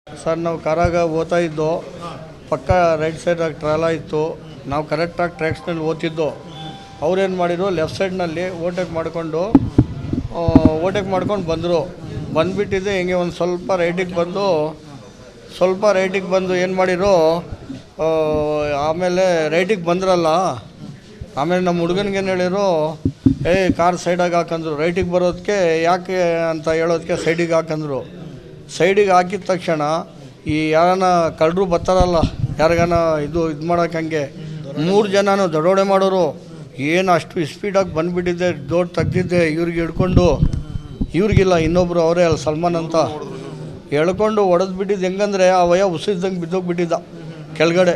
Sir ನಾವು ಕಾರಾಗ ಓದ್ತಾ ಇದ್ದೋ, ಪಕ್ಕ ರೈಟ್ ಸೈಡಾಗಿ ಟ್ರಾಲ ಇತ್ತು. ನಾವು ಕರೆಕ್ಟಾಗಿ ಟ್ರ್ಯಾಕ್ಸ್ನಲ್ಲಿ ಓದ್ತಿದ್ದೋ. ಅವ್ರೇನು ಮಾಡಿದ್ರು, ಲೆಫ್ಟ್ ಸೈಡ್ನಲ್ಲಿ ಓವರ್ಟೇಕ್ ಮಾಡ್ಕೊಂಡು ಬಂದರು. ಬಂದುಬಿಟ್ಟಿದ್ದೆ ಹಿಂಗೆ ಒಂದು ಸ್ವಲ್ಪ ರೈಟಿಗೆ ಬಂದು ಏನು ಮಾಡಿದ್ರು, ಆಮೇಲೆ ರೈಟಿಗೆ ಬಂದ್ರಲ್ಲ, ಆಮೇಲೆ ನಮ್ಮ ಹುಡುಗನಿಗೇನು ಹೇಳಿದ್ರು, ಕಾರ್ ಸೈಡಾಗಿ ಹಾಕಂದ್ರು. ರೈಟಿಗೆ ಬರೋದಕ್ಕೆ ಯಾಕೆ ಅಂತ ಹೇಳೋದಕ್ಕೆ ಸೈಡಿಗೆ ಹಾಕಂದ್ರು. ಸೈಡಿಗೆ ಹಾಕಿದ ತಕ್ಷಣ ಈ ಯಾರನ್ನ ಕಳ್ಳರು ಬರ್ತಾರಲ್ಲ, ಯಾರಿಗಾನ ಇದು ಮಾಡೋಕೆ ಹಂಗೆ 3 ಜನನೂ ದರೋಡೆ ಮಾಡೋರು. ಏನು ಅಷ್ಟು ಸ್ಪೀಡಾಗಿ ಬಂದುಬಿಟ್ಟಿದ್ದೆ, ಡೋರ್ ತೆಗ್ದಿದ್ದೆ, ಇವ್ರಿಗೆ ಹಿಡ್ಕೊಂಡು, ಇವ್ರಿಗಿಲ್ಲ ಇನ್ನೊಬ್ಬರು ಅವರೇ ಅಲ್ಲ ಸಲ್ಮಾನ್ ಅಂತ ಹೇಳ್ಕೊಂಡು ಹೊಡೆದ್ಬಿಟ್ಟಿದ್ದು. ಹೆಂಗಂದರೆ ಆ ವಯ ಉಸಿರಿದಂಗೆ ಬಿದ್ದೋಗ್ಬಿಟ್ಟಿದ್ದ ಕೆಳಗಡೆ.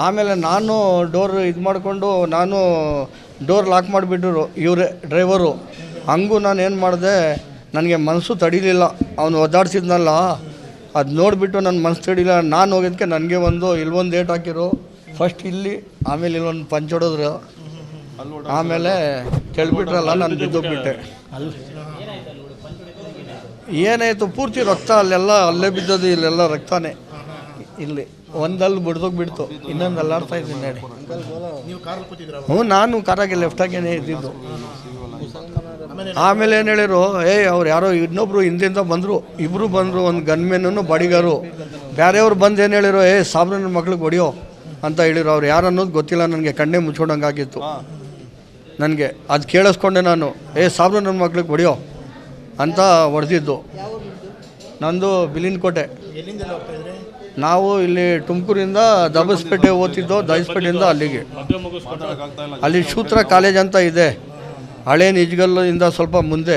ಆಮೇಲೆ ನಾನು ಡೋರ್ ಇದು ಮಾಡಿಕೊಂಡು ನಾನು ಡೋರ್ ಲಾಕ್ ಮಾಡಿಬಿಟ್ರು ಇವರೇ ಡ್ರೈವರು. ಹಂಗೂ ನಾನು ಏನು ಮಾಡಿದೆ, ನನಗೆ ಮನಸ್ಸು ತಡಿಲಿಲ್ಲ. ಅವನು ಒದ್ದಾಡ್ಸಿದ್ನಲ್ಲ, ಅದು ನೋಡಿಬಿಟ್ಟು ನನ್ನ ಮನಸ್ಸು ತಡಿಲಿಲ್ಲ. ನಾನು ಹೋಗಿದ್ದಕ್ಕೆ ನನಗೆ ಇಲ್ಲೊಂದು ಏಟ್ ಹಾಕಿರು, ಫಸ್ಟ್ ಇಲ್ಲಿ, ಆಮೇಲೆ ಇಲ್ಲೊಂದು ಪಂಚ್ ಹೊಡೆದ್ರು, ಆಮೇಲೆ ಕೆಳಬಿಟ್ರಲ್ಲ, ನಾನು ಬಿದ್ದೋಗ್ಬಿಟ್ಟೆ. ಏನಾಯಿತು, ಪೂರ್ತಿ ರಕ್ತ ಅಲ್ಲೇ ಬಿದ್ದದು, ಇಲ್ಲೆಲ್ಲ ರಕ್ತನೇ. ಇಲ್ಲಿ ಒಂದಲ್ಲಿ ಬಿಡ್ತು, ಇನ್ನೊಂದು ಅಲ್ಲಾಡ್ತಾ ಇದ್ದೀನಿ ನೋಡಿ. ಹ್ಞೂ, ನಾನು ಕಾರಾಗೆ ಲೆಫ್ಟಾಗೇನೆ ಇದ್ದಿದ್ದು. ಆಮೇಲೆ ಏನು ಹೇಳಿರು, ಅವ್ರು ಯಾರೋ ಇನ್ನೊಬ್ರು ಹಿಂದಿಂದ ಬಂದರು, ಇಬ್ಬರು ಬಂದರು, ಒಂದು ಗನ್ಮೆನ್ನು ಬಾಡಿಗಾರು. ಬೇರೆಯವ್ರು ಬಂದು ಏನು ಹೇಳಿರು, ಸಾಬ್ರನ್ನ ಮಕ್ಳಿಗೆ ಹೊಡಿಯೋ ಅಂತ ಹೇಳಿರು. ಅವ್ರು ಯಾರು ಅನ್ನೋದು ಗೊತ್ತಿಲ್ಲ ನನಗೆ, ಕಣ್ಣೇ ಮುಚ್ಕೊಂಡಂಗೆ ಆಗಿತ್ತು ನನಗೆ. ಅದು ಕೇಳಿಸ್ಕೊಂಡೆ ನಾನು, ಸಾಬ್ರ ನನ್ನ ಮಕ್ಳಿಗೆ ಹೊಡಿಯೋ ಅಂತ ಹೊಡೆದಿದ್ದು. ನಂದು ಬಿಲಿನ್ಕೋಟೆ. ನಾವು ಇಲ್ಲಿ ತುಮಕೂರಿಂದ ದಬಸ್ಪೇಟೆ ಓದ್ತಿದ್ದೋ, ದಬಸ್ಪೇಟೆಯಿಂದ ಅಲ್ಲಿಗೆ. ಅಲ್ಲಿ ಶೂತ್ರ ಕಾಲೇಜ್ ಅಂತ ಇದೆ, ಹಳೆ ನಿಜ್ಗಲ್ಲಿಂದ ಸ್ವಲ್ಪ ಮುಂದೆ.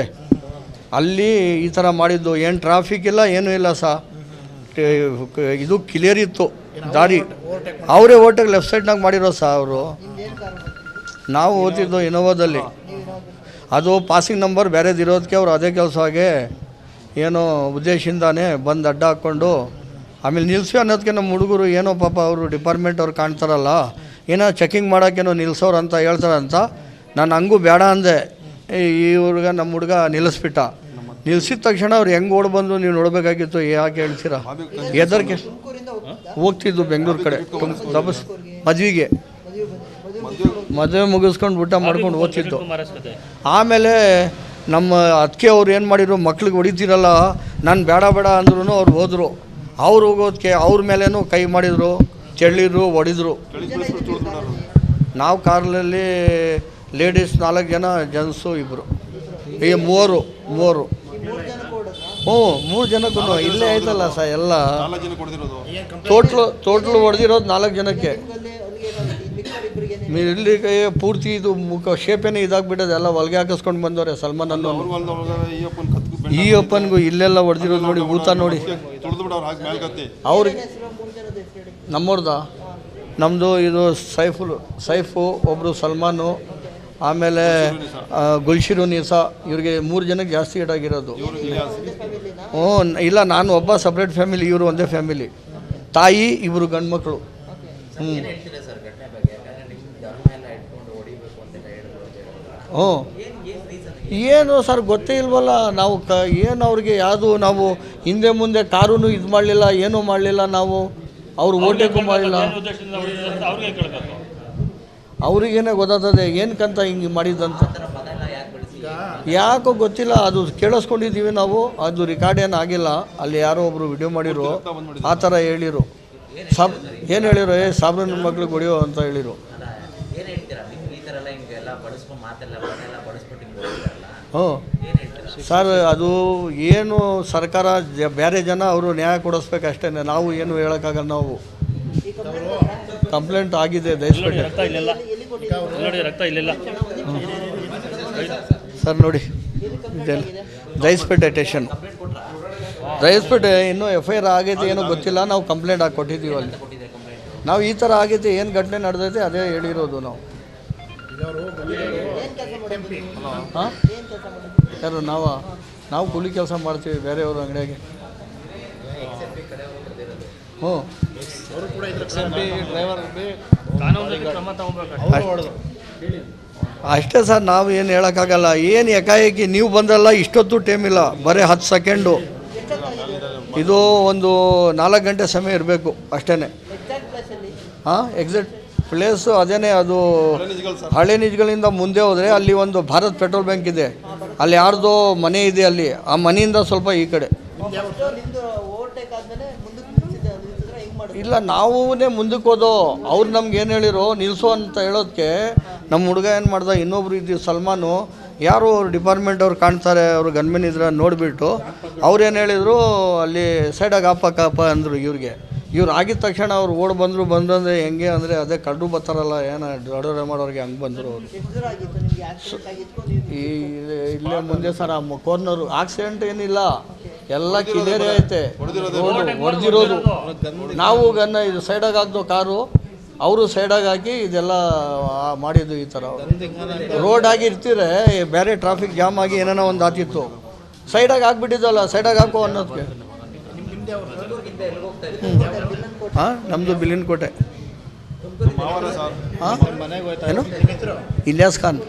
ಅಲ್ಲಿ ಈ ಥರ ಮಾಡಿದ್ದು. ಏನು ಟ್ರಾಫಿಕ್ ಇಲ್ಲ, ಏನೂ ಇಲ್ಲ ಇದು ಕ್ಲಿಯರ್ ಇತ್ತು ದಾರಿ. ಅವರೇ ಓಟಕ್ಕೆ ಲೆಫ್ಟ್ ಸೈಡ್ನಾಗ ಮಾಡಿರೋ ಅವರು. ನಾವು ಓದ್ತಿದ್ದೋ ಇನೋವಾದಲ್ಲಿ. ಅದು ಪಾಸಿಂಗ್ ನಂಬರ್ ಬೇರೆದಿರೋದಕ್ಕೆ ಅವ್ರು ಅದೇ ಕೆಲಸವಾಗೆ ಏನೋ ಉದ್ದೇಶದಿಂದಾನೇ ಬಂದು ಅಡ್ಡ ಹಾಕ್ಕೊಂಡು ಆಮೇಲೆ ನಿಲ್ಲಿಸಿ ಅನ್ನೋದಕ್ಕೆ ನಮ್ಮ ಹುಡುಗರು ಏನೋ ಪಾಪ ಅವರು ಡಿಪಾರ್ಟ್ಮೆಂಟ್ ಅವ್ರು ಕಾಣ್ತಾರಲ್ಲ, ಏನೋ ಚೆಕಿಂಗ್ ಮಾಡೋಕ್ಕೇನೋ ನಿಲ್ಲಿಸೋರು ಅಂತ ಹೇಳ್ತಾರಂತ. ನಾನು ಹಂಗೂ ಬೇಡ ಅಂದೆ. ನಮ್ಮ ಹುಡುಗ ನಿಲ್ಲಿಸ್ಬಿಟ್ಟ. ನಿಲ್ಲಿಸಿದ ತಕ್ಷಣ ಅವ್ರು ಹೆಂಗೆ ಓಡ್ ಬಂದು ನೀವು ನೋಡಬೇಕಾಗಿತ್ತು, ಯಾಕೆ ಹೇಳ್ತೀರಾ? ಎದರ್ಕೆ ಹೋಗ್ತಿದ್ದು ಬೆಂಗಳೂರು ಕಡೆ ದಬಸ್ ಮದುವೆ ಮುಗಿಸ್ಕೊಂಡು ಊಟ ಮಾಡ್ಕೊಂಡು ಓದ್ತಿದ್ದು. ಆಮೇಲೆ ನಮ್ಮ ಅದಕ್ಕೆ ಅವ್ರು ಏನು ಮಾಡಿದ್ರು, ಮಕ್ಳಿಗೆ ಹೊಡಿತೀರಲ್ಲ, ನಾನು ಬೇಡ ಅಂದ್ರೂ ಅವ್ರು ಹೋದರು. ಅವ್ರು ಹೋಗೋದಕ್ಕೆ ಅವ್ರ ಮೇಲೇನೂ ಕೈ ಮಾಡಿದರು, ಚೆಳ್ಳಿದ್ರು, ಹೊಡಿದ್ರು. ನಾವು ಕಾರಲ್ಲಿ ಲೇಡೀಸ್ 4 ಜನ, ಜೆಂಟ್ಸು 2. ಈ ಮೂವರು ಹ್ಞೂ 3 ಜನಕ್ಕೂ ಇಲ್ಲೇ ಆಯ್ತಲ್ಲ ಎಲ್ಲ. ಟೋಟ್ಲು ಹೊಡೆದಿರೋದು 4 ಜನಕ್ಕೆ. ಇಲ್ಲಿ ಪೂರ್ತಿ ಇದು ಮುಖ ಶೇಪೇನೆ ಇದಾಗ್ಬಿಟ್ಟದೆ, ಎಲ್ಲ ಹೊಲಿಗೆ ಹಾಕಿಸ್ಕೊಂಡು ಬಂದವ್ರೆ ಸಲ್ಮಾನ್ ಅನ್ನೋ. ಈ ಅಪ್ಪನಿಗೂ ಇಲ್ಲೆಲ್ಲ ಹೊಡೆದಿರೋದು ನೋಡಿ, ಊತ ನೋಡಿ ಅವ್ರಿಗೆ. ನಮ್ಮವ್ರದ ನಮ್ಮದು ಇದು ಸೈಫು ಒಬ್ಬರು ಸಲ್ಮಾನು, ಆಮೇಲೆ ಗುಲ್ಶಿರು ನೀಸಾ. ಇವ್ರಿಗೆ 3 ಜನಕ್ಕೆ ಜಾಸ್ತಿ ಏಟಾಗಿರೋದು. ಹ್ಞೂ ಇಲ್ಲ, ನಾನು ಒಬ್ಬ ಸಪ್ರೇಟ್ ಫ್ಯಾಮಿಲಿ, ಇವರು ಒಂದೇ ಫ್ಯಾಮಿಲಿ. ತಾಯಿ 2 ಗಂಡು ಮಕ್ಕಳು. ಹ್ಞೂ ಏನು ಸರ್ ಗೊತ್ತೇ ಇಲ್ವಲ್ಲ ನಾವು. ಏನು ಅವ್ರಿಗೆ ಯಾವುದು ನಾವು ಹಿಂದೆ ಮುಂದೆ ಕಾರೂ ಇದು ಮಾಡಲಿಲ್ಲ, ಏನೂ ಮಾಡಲಿಲ್ಲ ನಾವು. ಅವರು ಓಟೇಗೂ ಮಾಡಲಿಲ್ಲ. ಅವ್ರಿಗೇನೆ ಗೊತ್ತಾಗ್ತದೆ ಏನಕ್ಕಂತ ಹಿಂಗೆ ಮಾಡಿದ್ದಂತ. ಯಾಕೋ ಗೊತ್ತಿಲ್ಲ, ಅದು ಕೇಳಿಸ್ಕೊಂಡಿದ್ದೀವಿ ನಾವು. ಅದು ರೆಕಾರ್ಡ್ ಏನು ಆಗಿಲ್ಲ. ಅಲ್ಲಿ ಯಾರೋ ಒಬ್ಬರು ವಿಡಿಯೋ ಮಾಡಿರು, ಆ ಥರ ಹೇಳಿರು. ಏನು ಹೇಳಿರು, ಸಾಬ್ರನ್ನ ಮಕ್ಳಿಗೆ ಹೊಡಿಯೋ ಅಂತ ಹೇಳಿರು. ಹ್ಞೂ ಸರ್, ಅದು ಏನು ಸರ್ಕಾರ ಬೇರೆ ಜನ ಅವರು ನ್ಯಾಯ ಕೊಡಿಸ್ಬೇಕಷ್ಟೇ. ನಾವು ಏನು ಹೇಳೋಕ್ಕಾಗಲ್ಲ. ನಾವು ಕಂಪ್ಲೇಂಟ್ ಆಗಿದೆ ದಯಸ್ಪೇಟೆ ಸರ್. ನೋಡಿ ಇದೆಲ್ಲ ದಯಸ್ಪೇಟೆ ಸ್ಟೇಷನ್. ದಯಸ್ಪೇಟೆ ಇನ್ನೂ FIR ಆಗೈತೆ ಏನೋ ಗೊತ್ತಿಲ್ಲ. ನಾವು ಕಂಪ್ಲೇಂಟ್ ಆಗಿ ಕೊಟ್ಟಿದ್ದೀವಿ ಅಲ್ಲಿ. ನಾವು ಈ ಥರ ಆಗೈತೆ, ಏನು ಘಟನೆ ನಡೆದೈತೆ ಅದೇ ಹೇಳಿರೋದು ನಾವು. ಹಾಂ, ಯಾರು ನಾವು ಕೂಲಿ ಕೆಲಸ ಮಾಡ್ತೀವಿ ಬೇರೆಯವರು ಅಂಗಡಿಯಾಗೆ. ಹ್ಞೂ ಅಷ್ಟೇ ಸರ್, ನಾವು ಏನು ಹೇಳೋಕ್ಕಾಗಲ್ಲ. ಏನು ಏಕಾಏಕಿ ನೀವು ಬಂದ್ರಲ್ಲ, ಇಷ್ಟೊತ್ತು ಟೈಮ್ ಇಲ್ಲ, ಬರೀ 10 ಸೆಕೆಂಡು. ಇದು ಒಂದು 4 ಗಂಟೆ ಸಮಯ ಇರಬೇಕು ಅಷ್ಟೇ. ಹಾಂ, ಎಕ್ಸಾಕ್ಟ್ ಪ್ಲೇಸು ಅದೇನೇ, ಅದು ಹಳೆ ನಿಜ್ಗಳಿಂದ ಮುಂದೆ ಹೋದರೆ ಅಲ್ಲಿ ಒಂದು ಭಾರತ್ ಪೆಟ್ರೋಲ್ ಬ್ಯಾಂಕ್ ಇದೆ, ಅಲ್ಲಿ ಯಾರ್ದೋ ಮನೆ ಇದೆ, ಅಲ್ಲಿ ಆ ಮನೆಯಿಂದ ಸ್ವಲ್ಪ ಈ ಕಡೆ. ಇಲ್ಲ, ನಾವೇ ಮುಂದಕ್ಕೆ ಹೋದೋ, ಅವ್ರು ನಮ್ಗೆ ಏನು ಹೇಳಿರೋ ನಿಲ್ಲಿಸು ಅಂತ ಹೇಳೋದಕ್ಕೆ ನಮ್ಮ ಹುಡುಗ ಏನು ಮಾಡ್ದ, ಇನ್ನೊಬ್ರು ಇದ್ದು ಸಲ್ಮಾನು, ಯಾರು ಅವ್ರು ಡಿಪಾರ್ಟ್ಮೆಂಟ್ ಅವ್ರು ಕಾಣ್ತಾರೆ, ಅವರು ಗನ್ಮೆನ್ ಇದ್ರೆ ನೋಡಿಬಿಟ್ಟು ಅವ್ರೇನು ಹೇಳಿದರು, ಅಲ್ಲಿ ಸೈಡಾಗಿ ಹಾಪಕ್ಕಪ್ಪ ಅಂದರು ಇವ್ರಿಗೆ. ಇವ್ರು ಆಗಿದ ತಕ್ಷಣ ಅವ್ರು ಓಡ್ ಬಂದ್ರೆ ಹೆಂಗೆ ಅಂದರೆ ಅದೇ ಕಡ್ಡು ಬರ್ತಾರಲ್ಲ, ಏನು ಅಡೋರೆ ಮಾಡೋರಿಗೆ ಹಂಗೆ ಬಂದರು ಅವರು. ಈ ಇಲ್ಲೇ ಮುಂದೆ ಸರ್ ಆ ಕಾರ್ನರು ಆಕ್ಸಿಡೆಂಟ್ ಏನಿಲ್ಲ, ಎಲ್ಲ ಕ್ಲಿಯರೇ ಐತೆ, ಹೊಡೆದಿರೋದು. ನಾವು ಇದು ಸೈಡಾಗಿ ಹಾಕ್ದು ಕಾರು, ಅವರು ಸೈಡಾಗಿ ಹಾಕಿ ಇದೆಲ್ಲ ಮಾಡಿದ್ದು. ಈ ಥರ ರೋಡ್ ಆಗಿ ಇರ್ತೀರೆ, ಬೇರೆ ಟ್ರಾಫಿಕ್ ಜಾಮ್ ಆಗಿ ಏನೇನೋ ಒಂದು ಆತಿತ್ತು, ಸೈಡಾಗಿ ಹಾಕ್ಬಿಟ್ಟಿದ್ದಲ್ಲ, ಸೈಡಾಗಿ ಹಾಕೋ ಅನ್ನೋದಕ್ಕೆ. ಹಾಂ, ನಮ್ಮದು ಬಿಲಿನ್ಕೋಟೆ. ಹಾಂ, ಏನು ಇಲಿಯಾಸ್ ಖಾನ್.